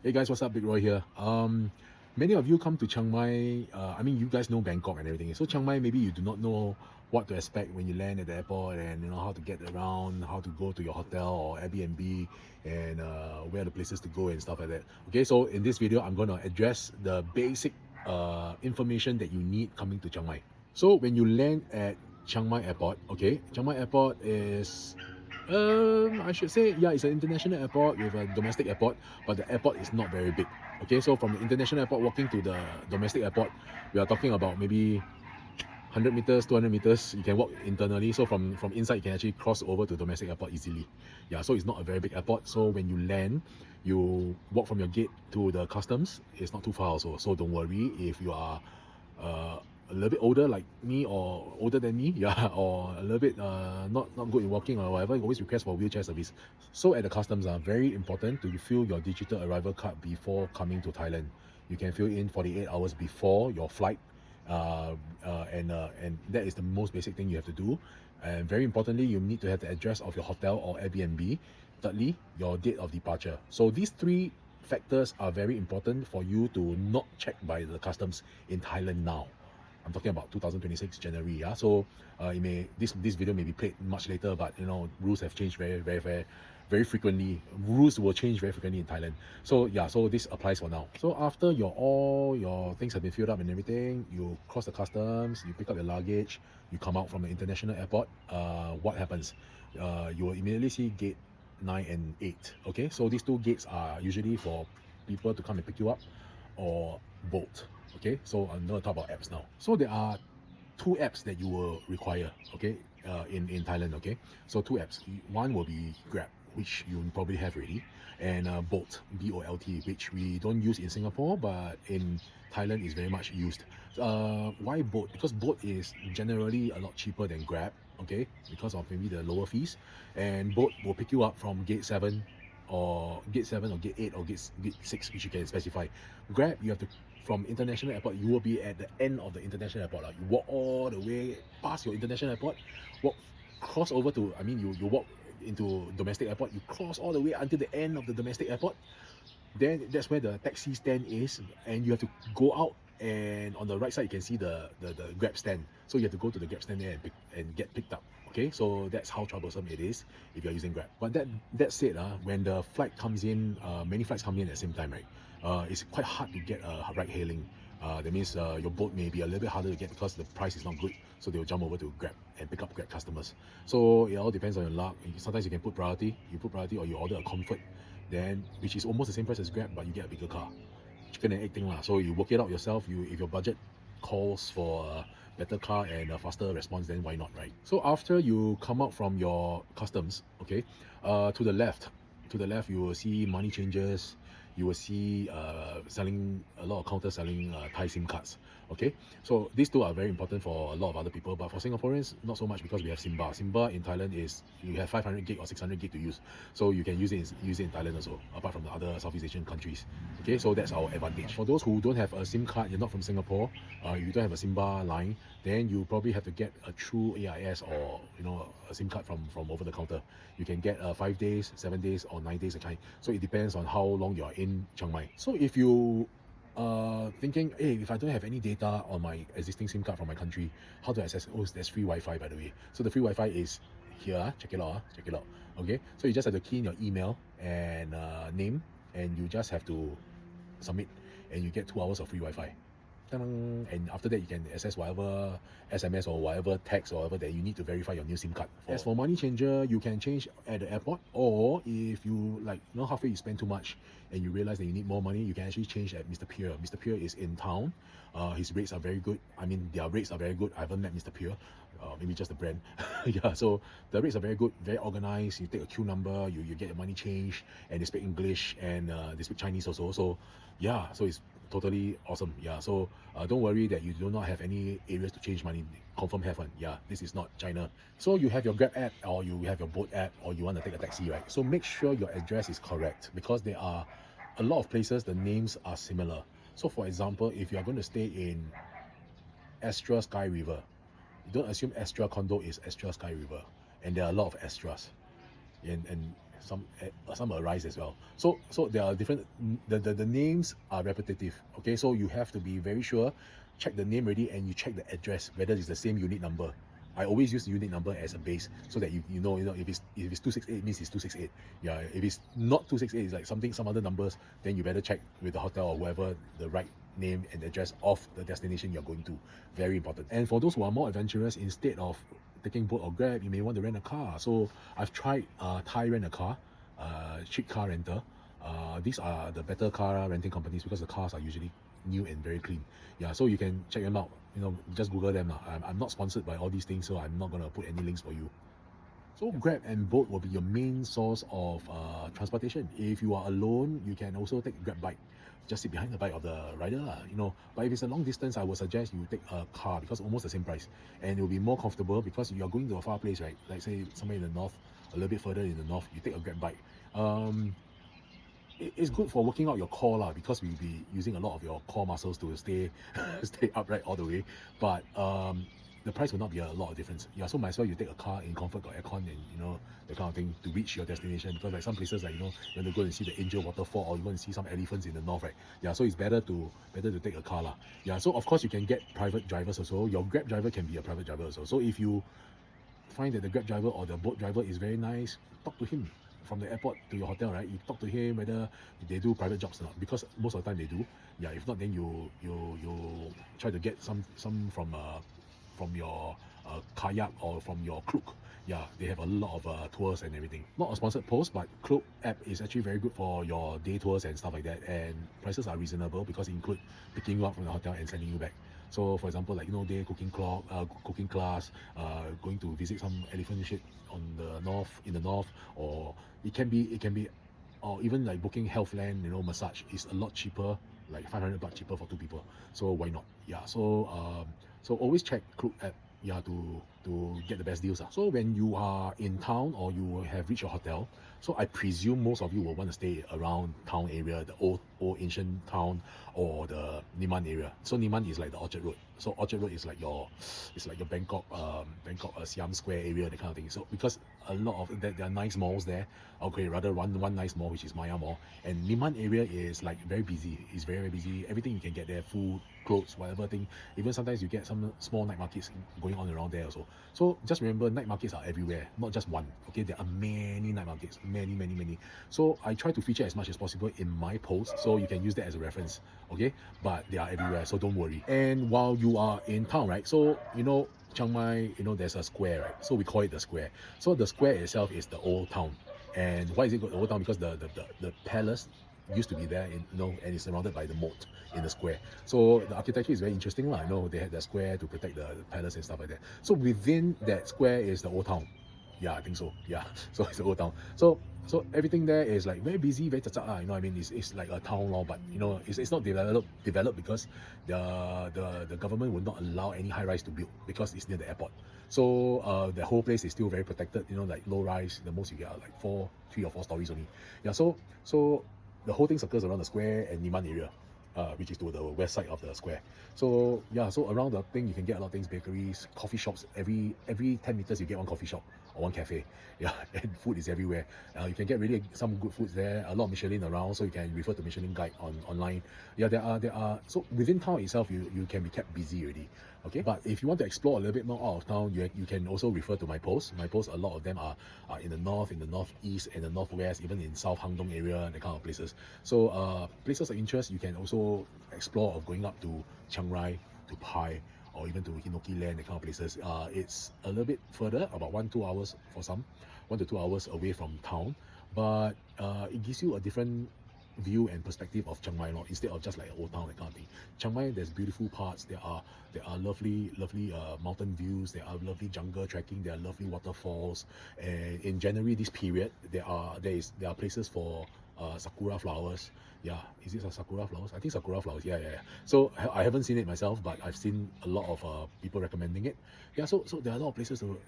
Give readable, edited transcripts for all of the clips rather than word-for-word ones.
Hey guys, what's up? Big Roy here. Many of you come to Chiang Mai. I mean, you guys know Bangkok and everything. So Chiang Mai, maybe you do not know what to expect when you land at the airport, and how to get around, how to go to your hotel or Airbnb, and where are the places to go and stuff like that. Okay, so in this video, I'm going to address the basic information that you need coming to Chiang Mai. So when you land at Chiang Mai Airport, okay, Chiang Mai Airport is I should say, yeah, it's an international airport with a domestic airport, but the airport is not very big. Okay, so from the international airport walking to the domestic airport, we are talking about maybe 100 meters, 200 meters. You can walk internally. So from inside, you can actually cross over to domestic airport easily. Yeah, so it's not a very big airport. So when you land, you walk from your gate to the customs. It's not too far also. So don't worry if you are a little bit older like me or older than me, yeah, or a little bit not good in walking or whatever, always request for wheelchair service. So at the customs are very important to fill your digital arrival card before coming to Thailand. You can fill in 48 hours before your flight, and that is the most basic thing you have to do. And very importantly, you need to have the address of your hotel or Airbnb. Thirdly, your date of departure. So these three factors are very important for you to not checked by the customs in Thailand now. I'm talking about 2026 January. Yeah, so this video may be played much later, but rules have changed very frequently. Rules will change very frequently in Thailand. So yeah, so this applies for now. So after all your things have been filled up and everything, you cross the customs, you pick up your luggage, you come out from the international airport. What happens? You will immediately see gate 9 and 8. Okay, so these two gates are usually for people to come and pick you up or boat. Okay, so I'm going to talk about apps now. So there are two apps that you will require, okay, in Thailand. Okay, so two apps. One will be Grab, which you probably have already, and Bolt, B-O-L-T, which we don't use in Singapore, but in Thailand is very much used. Why Bolt? Because Bolt is generally a lot cheaper than Grab, okay, because of maybe the lower fees, and Bolt will pick you up from gate 7 or gate 8 or gate 6, which you can specify. Grab, you have to, from international airport, you will be at the end of the international airport. You walk all the way past your international airport, cross over to, I mean, you walk into domestic airport, you cross all the way until the end of the domestic airport. Then that's where the taxi stand is, and you have to go out, and on the right side you can see the Grab stand. So you have to go to the Grab stand there and get picked up. Okay, so that's how troublesome it is if you're using Grab. But that said, when the flight comes in, many flights come in at the same time, right? It's quite hard to get a ride hailing. That means your boat may be a little bit harder to get because the price is not good, so they will jump over to Grab and pick up Grab customers. So it all depends on your luck. Sometimes you can put priority, or you order a comfort, then which is almost the same price as Grab, but you get a bigger car. Chicken and egg thing lah. So you work it out yourself. If your budget calls for a better car and a faster response, then why not, right? So after you come out from your customs, okay, to the left you will see money changers. You will see selling a lot of counters selling Thai SIM cards. Okay, so these two are very important for a lot of other people, but for Singaporeans not so much, because we have SIMBA. SIMBA in Thailand is you have 500 gig or 600 gig to use, so you can use it in Thailand also, apart from the other Southeast Asian countries. Okay, so that's our advantage. For those who don't have a SIM card, you're not from Singapore, you don't have a SIMBA line, then you probably have to get a true AIS or a SIM card from over the counter. You can get 5 days, 7 days, or 9 days a kind. So it depends on how long you are in Chiang Mai. So if you thinking, hey, if I don't have any data on my existing SIM card from my country, how do I access? Oh, there's free Wi-Fi, by the way. So the free Wi-Fi is here. Check it out. Okay, so you just have to key in your email and name, and you just have to submit, and you get 2 hours of free Wi-Fi. And after that you can access whatever SMS or whatever text or whatever that you need to verify your new SIM card. As for money changer, you can change at the airport, or if you halfway you spend too much and you realize that you need more money, you can actually change at Mr. Pierre. Mr. Pierre is in town. His rates are very good. I mean, their rates are very good. I haven't met Mr. Pierre, maybe just the brand. Yeah, so the rates are very good, very organized. You take a queue number, you get your money changed, and they speak English, and they speak Chinese also. So yeah, so it's totally awesome. Yeah, so don't worry that you do not have any areas to change money. Confirm have one. Yeah, this is not China. So you have your Grab app, or you have your Boat app, or you want to take a taxi, right? So make sure your address is correct, because there are a lot of places the names are similar. So for example, if you are going to stay in Astra Sky River, don't assume Astra condo is Astra Sky River, and there are a lot of Astras. And some arise as well. So there are different, the names are repetitive. Okay, so you have to be very sure, check the name already, and you check the address whether it's the same unit number. I always use the unit number as a base so that you know if it's 268 means it's 268. Yeah, if it's not 268, it's like some other numbers, then you better check with the hotel or whoever the right name and address of the destination you're going to. Very important. And for those who are more adventurous, instead of taking boat or grab, you may want to rent a car. So I've tried Thai Rent a Car, cheap car rental. These are the better car renting companies because the cars are usually new and very clean. Yeah, so you can check them out. Just Google them. I'm not sponsored by all these things, so I'm not gonna put any links for you. So Grab and boat will be your main source of transportation. If you are alone, you can also take Grab bike. Just sit behind the bike of the rider, But if it's a long distance, I would suggest you take a car because almost the same price, and it will be more comfortable because you are going to a far place, right? Like say somewhere in the north, a little bit further in the north, you take a Grab bike. It's good for working out your core lah, because we'll be using a lot of your core muscles to stay stay upright all the way. But the price will not be a lot of difference. Yeah, so might as well you take a car in comfort, got aircon, and that kind of thing to reach your destination. Because like some places, like you want to go and see the Angel Waterfall, or you want to see some elephants in the north, right? Yeah, so it's better to take a car lah. Yeah, so of course you can get private drivers also. Your Grab driver can be a private driver also. So if you find that the Grab driver or the boat driver is very nice, talk to him from the airport to your hotel, right? You talk to him whether they do private jobs or not, because most of the time they do. Yeah, if not, then you try to get some from your kayak or from your Klook. Yeah, they have a lot of tours and everything. Not a sponsored post, but Klook app is actually very good for your day tours and stuff like that, and prices are reasonable because it include picking you up from the hotel and sending you back. So for example, like day cooking class, going to visit some elephant shit in the north, or it can be, or even like booking Healthland, massage is a lot cheaper, like 500 bucks cheaper for two people. So why not? Yeah, so always check Klook app, yeah, to get the best deals. So when you are in town or you have reached your hotel, so I presume most of you will want to stay around town area, the old ancient town, or the Niman area. So Niman is like the Orchard Road. So Orchard Road is like your Bangkok Siam Square area, that kind of thing. So because a lot of there are nice malls there. Okay, rather one nice mall, which is Maya Mall. And Niman area is like very busy. It's very, very busy. Everything you can get there, food, clothes, whatever thing. Even sometimes you get some small night markets going on around there also. So just remember, night markets are everywhere, not just one. Okay, there are many night markets, many. So I try to feature as much as possible in my post, so you can use that as a reference. Okay, but they are everywhere, so don't worry. And while you are in town, right? So Chiang Mai, there's a square, right? So we call it the square. So the square itself is the old town. And why is it called the old town? Because the palace used to be there, and it's surrounded by the moat in the square. So the architecture is very interesting lah. They had the square to protect the palace and stuff like that. So within that square is the old town. Yeah, I think so. Yeah, so it's the old town. So everything there is like very busy, very tata, what I mean? It's like a town law, but it's not developed because the government would not allow any high rise to build because it's near the airport. So the whole place is still very protected. Like low rise, the most you get are like 3 or 4 stories only. Yeah, so the whole thing circles around the square and Niman area, which is to the west side of the square. So yeah, so around the thing you can get a lot of things, bakeries, coffee shops. Every 10 meters you get one coffee shop or one cafe. Yeah, and food is everywhere. You can get really some good foods there. A lot of Michelin around, so you can refer to Michelin guide online. Yeah, there are. So within town itself, you can be kept busy already. Okay, but if you want to explore a little bit more out of town, you can also refer to my posts. My posts, a lot of them are in the north, in the northeast, and the northwest, even in South Hangdong area, that kind of places. So places of interest you can also explore, of going up to Chiang Rai, to Pai, or even to Hinoki Land, that kind of places. It's a little bit further, about 1-2 hours for some, 1 to 2 hours away from town, but it gives you a different view and perspective of Chiang Mai, instead of just like an old town, that kind of thing. Chiang Mai, there's beautiful parts. There are lovely mountain views. There are lovely jungle trekking. There are lovely waterfalls. And in January, this period, there are places for sakura flowers. Yeah, is it sakura flowers? I think sakura flowers. Yeah. So I haven't seen it myself, but I've seen a lot of people recommending it. Yeah, so there are a lot of places to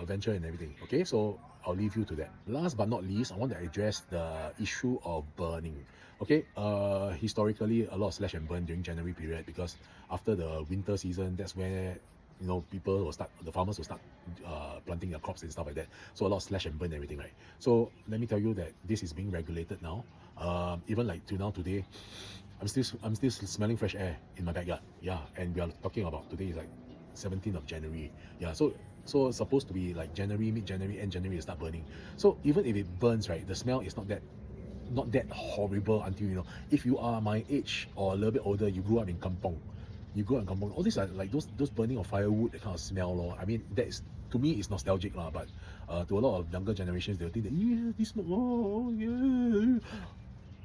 venture and everything. Okay, so I'll leave you to that. Last but not least, I want to address the issue of burning. Okay, historically, a lot of slash and burn during January period, because after the winter season, that's where people will start, the farmers will start planting their crops and stuff like that. So a lot of slash and burn and everything, right? So let me tell you that this is being regulated now. Even like till now today, I'm still smelling fresh air in my backyard. Yeah, and we are talking about today is like 17th of January. Yeah, so it's supposed to be like January, mid-January, end January, it start burning. So even if it burns, right, the smell is not that horrible until, if you are my age or a little bit older, you grew up in kampong. You grew up in kampong. All these are like those burning of firewood, that kind of smell, lor. I mean, that is, to me, it's nostalgic, lah. But to a lot of younger generations, they'll think that, yeah, this smoke, oh yeah.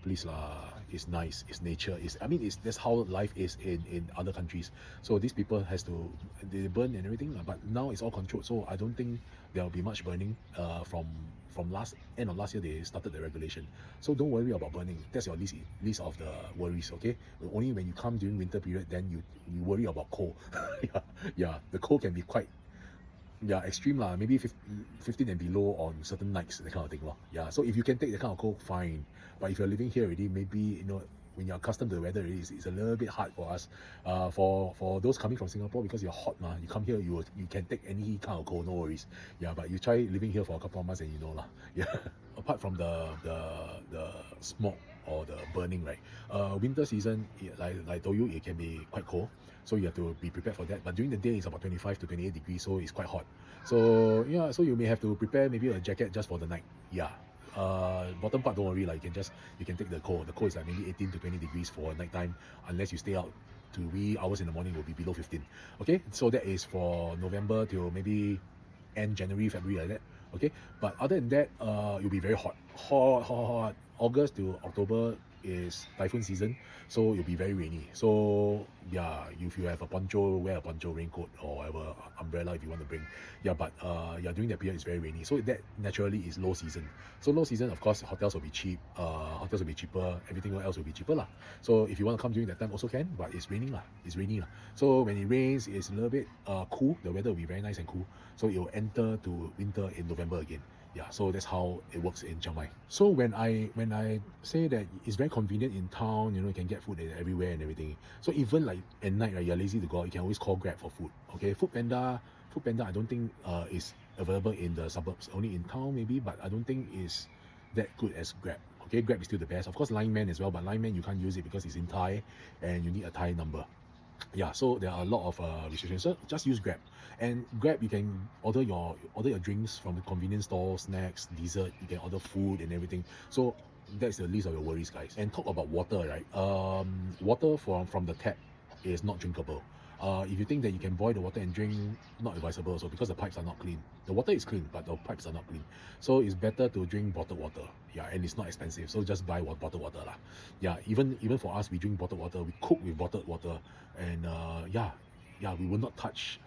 Please lah, it's nice, it's nature, it's that's how life is in other countries. So these people has to, they burn and everything, but now it's all controlled, so I don't think there'll be much burning. From last end of last year, they started the regulation, so don't worry about burning. That's your least of the worries. Okay, only when you come during winter period, then you worry about cold. Yeah, yeah, the cold can be quite, yeah, extreme lah, maybe 15 and below on certain nights, that kind of thing lor. Yeah, so if you can take that kind of cold, fine. But if you're living here already, maybe, when you're accustomed to the weather already, it's a little bit hard for us. For those coming from Singapore, because you're hot, you come here, you can take any kind of cold, no worries. Yeah, but you try living here for a couple of months and you know lah. Yeah. Apart from the smoke or the burning, right, winter season, like I told you, it can be quite cold, so you have to be prepared for that. But during the day, it's about 25 to 28 degrees, so it's quite hot. So yeah, so you may have to prepare maybe a jacket just for the night. Yeah. Bottom part, don't worry, like you can take the cold. The cold is like maybe 18 to 20 degrees for night time, unless you stay out to wee hours in the morning, will be below 15. Okay, so that is for November till maybe end January, February, like that. Okay, but other than that, it'll be very hot. August to October is typhoon season, so it'll be very rainy. So yeah, if you have a poncho, wear a poncho, raincoat, or whatever, umbrella if you want to bring. Yeah, but yeah, during that period it's very rainy, so that naturally is low season. So low season, of course, hotels will be cheap, hotels will be cheaper, everything else will be cheaper lah. So if you want to come during that time, also can, but it's raining lah, it's rainy lah. So when it rains, it's a little bit cool, the weather will be very nice and cool, so it will enter to winter in November again. Yeah, so that's how it works in Chiang Mai. So when I say that it's very convenient in town, you can get food everywhere and everything. So even like at night, right, you're lazy to go out, you can always call Grab for food. Okay, Food Panda, I don't think is available in the suburbs, only in town maybe, but I don't think is that good as Grab. Okay, Grab is still the best. Of course, Line Man as well, but Line Man you can't use it because it's in Thai and you need a Thai number. Yeah, so there are a lot of restrictions, so just use Grab. And Grab, you can order your drinks from the convenience store, snacks, dessert, you can order food and everything. So that's the least of your worries, guys. And talk about water, right? Water from the tap is not drinkable. If you think that you can boil the water and drink, not advisable also, because the pipes are not clean. The water is clean, but the pipes are not clean. So it's better to drink bottled water. Yeah, and it's not expensive, so just buy bottled water lah. Yeah, even for us, we drink bottled water, we cook with bottled water, and yeah, we will not touch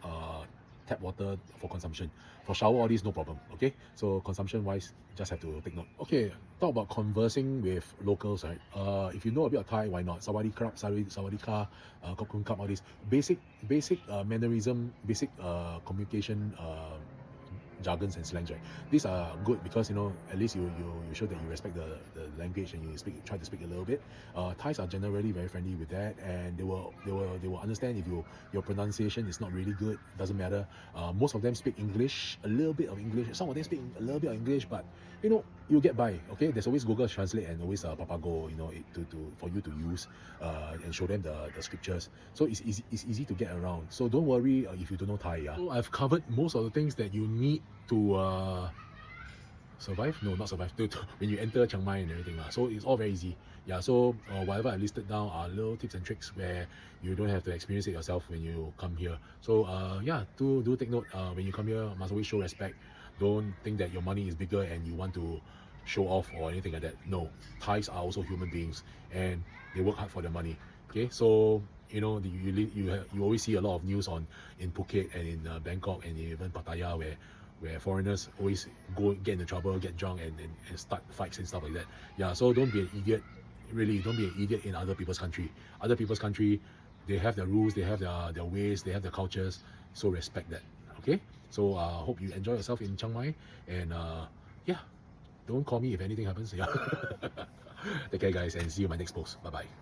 tap water for consumption. For shower, all these, no problem. Okay, so consumption wise, just have to take note. Okay, talk about conversing with locals, right? If you know a bit of Thai, why not? Sawadee ka, Kok Kun Kap, all these basic mannerism, basic communication jargons and slangs, right? These are good because at least you show that you respect the language and you try to speak a little bit. Thais are generally very friendly with that, and they will understand if your pronunciation is not really good. Doesn't matter. Most of them speak English, a little bit of English. Some of them speak a little bit of English, but you'll get by. Okay, there's always Google Translate and always Papago, for you to use and show them the scriptures. So it's easy to get around. So don't worry if you don't know Thai. Yeah. So I've covered most of the things that you need to survive. No, not survive. When you enter Chiang Mai and everything. So it's all very easy. Yeah. So whatever I listed down are little tips and tricks where you don't have to experience it yourself when you come here. So yeah, do take note. When you come here, must always show respect. Don't think that your money is bigger and you want to show off or anything like that. No, Thais are also human beings and they work hard for their money. Okay, so you always see a lot of news in Phuket and in Bangkok and even Pattaya where foreigners always get into trouble, get drunk and start fights and stuff like that. Yeah, so don't be an idiot. Really, don't be an idiot in other people's country. Other people's country, they have their rules, they have their ways, they have their cultures. So respect that. Okay, so hope you enjoy yourself in Chiang Mai, and yeah, don't call me if anything happens. Yeah. Take care, guys, and see you in my next post. Bye bye.